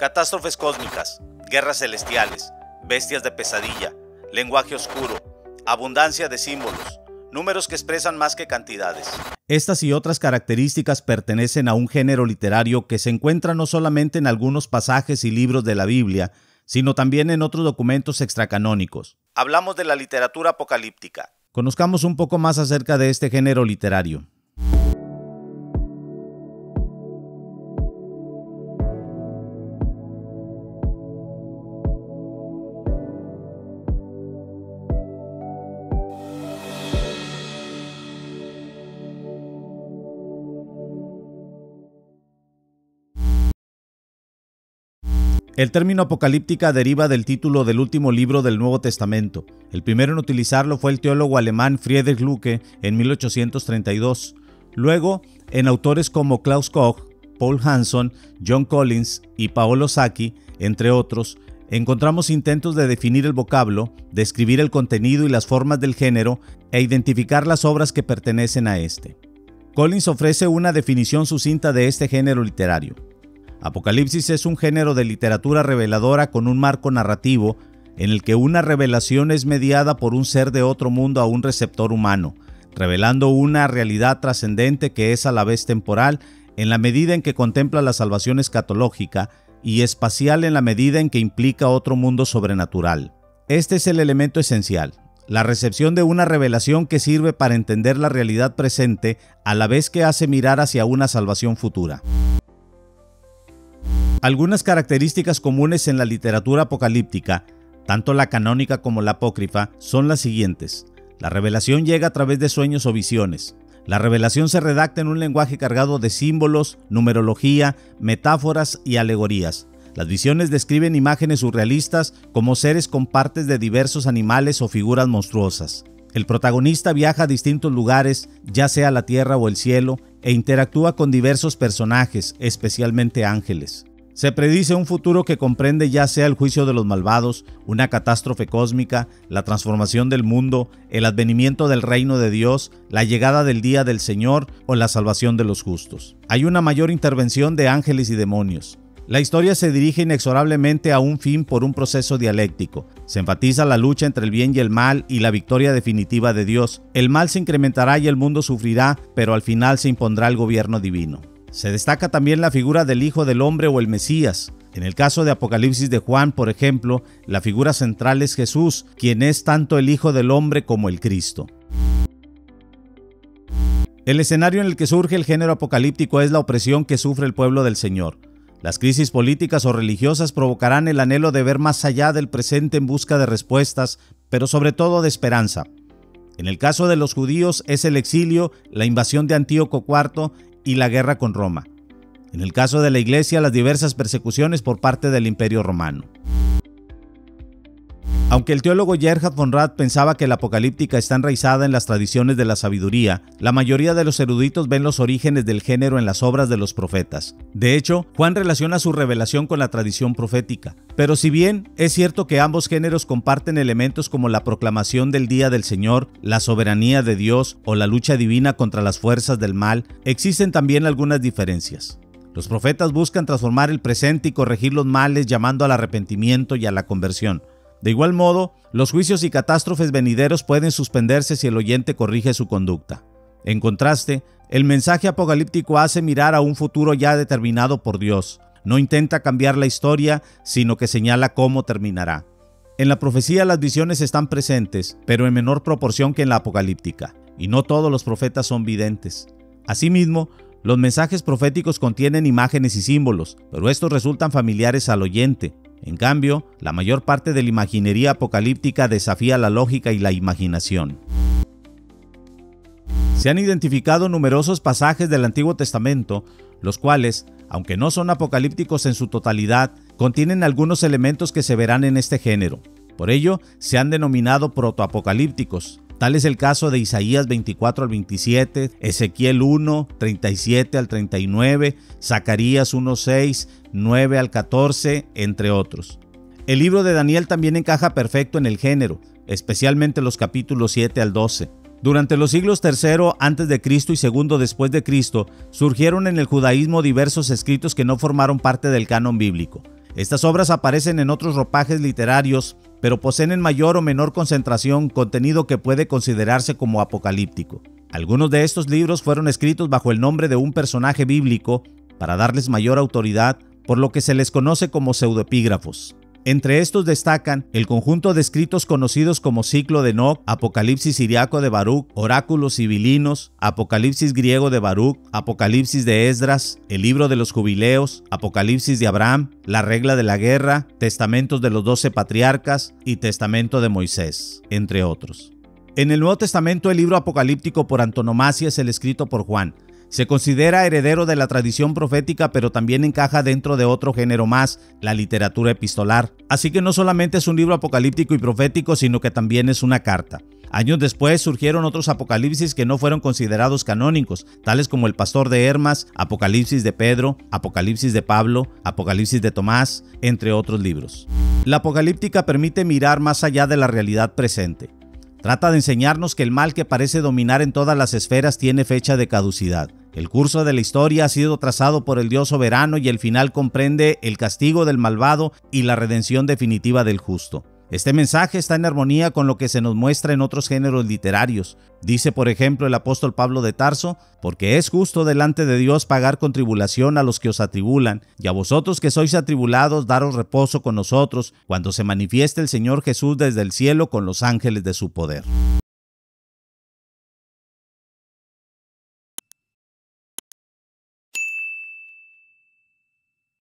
Catástrofes cósmicas, guerras celestiales, bestias de pesadilla, lenguaje oscuro, abundancia de símbolos, números que expresan más que cantidades. Estas y otras características pertenecen a un género literario que se encuentra no solamente en algunos pasajes y libros de la Biblia, sino también en otros documentos extracanónicos. Hablamos de la literatura apocalíptica. Conozcamos un poco más acerca de este género literario. El término apocalíptica deriva del título del último libro del Nuevo Testamento. El primero en utilizarlo fue el teólogo alemán Friedrich Lucke en 1832. Luego, en autores como Klaus Koch, Paul Hanson, John Collins y Paolo Sacchi, entre otros, encontramos intentos de definir el vocablo, describir el contenido y las formas del género e identificar las obras que pertenecen a este. Collins ofrece una definición sucinta de este género literario. Apocalipsis es un género de literatura reveladora con un marco narrativo en el que una revelación es mediada por un ser de otro mundo a un receptor humano, revelando una realidad trascendente que es a la vez temporal en la medida en que contempla la salvación escatológica y espacial en la medida en que implica otro mundo sobrenatural. Este es el elemento esencial, la recepción de una revelación que sirve para entender la realidad presente a la vez que hace mirar hacia una salvación futura. Algunas características comunes en la literatura apocalíptica, tanto la canónica como la apócrifa, son las siguientes. La revelación llega a través de sueños o visiones. La revelación se redacta en un lenguaje cargado de símbolos, numerología, metáforas y alegorías. Las visiones describen imágenes surrealistas como seres con partes de diversos animales o figuras monstruosas. El protagonista viaja a distintos lugares, ya sea la tierra o el cielo, e interactúa con diversos personajes, especialmente ángeles. Se predice un futuro que comprende ya sea el juicio de los malvados, una catástrofe cósmica, la transformación del mundo, el advenimiento del reino de Dios, la llegada del día del Señor o la salvación de los justos. Hay una mayor intervención de ángeles y demonios. La historia se dirige inexorablemente a un fin por un proceso dialéctico. Se enfatiza la lucha entre el bien y el mal y la victoria definitiva de Dios. El mal se incrementará y el mundo sufrirá, pero al final se impondrá el gobierno divino. Se destaca también la figura del Hijo del Hombre o el Mesías. En el caso de Apocalipsis de Juan, por ejemplo, la figura central es Jesús, quien es tanto el Hijo del Hombre como el Cristo. El escenario en el que surge el género apocalíptico es la opresión que sufre el pueblo del Señor. Las crisis políticas o religiosas provocarán el anhelo de ver más allá del presente en busca de respuestas, pero sobre todo de esperanza. En el caso de los judíos es el exilio, la invasión de Antíoco IV y la guerra con Roma. En el caso de la Iglesia, las diversas persecuciones por parte del Imperio Romano. Aunque el teólogo Gerhard von Rad pensaba que la apocalíptica está enraizada en las tradiciones de la sabiduría, la mayoría de los eruditos ven los orígenes del género en las obras de los profetas. De hecho, Juan relaciona su revelación con la tradición profética. Pero si bien es cierto que ambos géneros comparten elementos como la proclamación del día del Señor, la soberanía de Dios o la lucha divina contra las fuerzas del mal, existen también algunas diferencias. Los profetas buscan transformar el presente y corregir los males llamando al arrepentimiento y a la conversión. De igual modo, los juicios y catástrofes venideros pueden suspenderse si el oyente corrige su conducta. En contraste, el mensaje apocalíptico hace mirar a un futuro ya determinado por Dios. No intenta cambiar la historia, sino que señala cómo terminará. En la profecía las visiones están presentes, pero en menor proporción que en la apocalíptica, y no todos los profetas son videntes. Asimismo, los mensajes proféticos contienen imágenes y símbolos, pero estos resultan familiares al oyente. En cambio, la mayor parte de la imaginería apocalíptica desafía la lógica y la imaginación. Se han identificado numerosos pasajes del Antiguo Testamento, los cuales, aunque no son apocalípticos en su totalidad, contienen algunos elementos que se verán en este género. Por ello, se han denominado protoapocalípticos. Tal es el caso de Isaías 24 al 27, Ezequiel 1, 37 al 39, Zacarías 1, 6, 9 al 14, entre otros. El libro de Daniel también encaja perfecto en el género, especialmente los capítulos 7 al 12. Durante los siglos III a.C. y II después de Cristo, surgieron en el judaísmo diversos escritos que no formaron parte del canon bíblico. Estas obras aparecen en otros ropajes literarios, pero poseen en mayor o menor concentración contenido que puede considerarse como apocalíptico. Algunos de estos libros fueron escritos bajo el nombre de un personaje bíblico para darles mayor autoridad, por lo que se les conoce como pseudoepígrafos. Entre estos destacan el conjunto de escritos conocidos como Ciclo de Enoc, Apocalipsis siriaco de Baruch, Oráculos sibilinos, Apocalipsis griego de Baruch, Apocalipsis de Esdras, el Libro de los Jubileos, Apocalipsis de Abraham, La Regla de la Guerra, Testamentos de los 12 Patriarcas y Testamento de Moisés, entre otros. En el Nuevo Testamento, el libro apocalíptico por antonomasia es el escrito por Juan. Se considera heredero de la tradición profética, pero también encaja dentro de otro género más, la literatura epistolar. Así que no solamente es un libro apocalíptico y profético, sino que también es una carta. Años después surgieron otros apocalipsis que no fueron considerados canónicos, tales como el Pastor de Hermas, Apocalipsis de Pedro, Apocalipsis de Pablo, Apocalipsis de Tomás, entre otros libros. La apocalíptica permite mirar más allá de la realidad presente. Trata de enseñarnos que el mal que parece dominar en todas las esferas tiene fecha de caducidad. El curso de la historia ha sido trazado por el Dios soberano y el final comprende el castigo del malvado y la redención definitiva del justo. Este mensaje está en armonía con lo que se nos muestra en otros géneros literarios. Dice, por ejemplo, el apóstol Pablo de Tarso: porque es justo delante de Dios pagar con tribulación a los que os atribulan, y a vosotros que sois atribulados, daros reposo con nosotros, cuando se manifieste el Señor Jesús desde el cielo con los ángeles de su poder.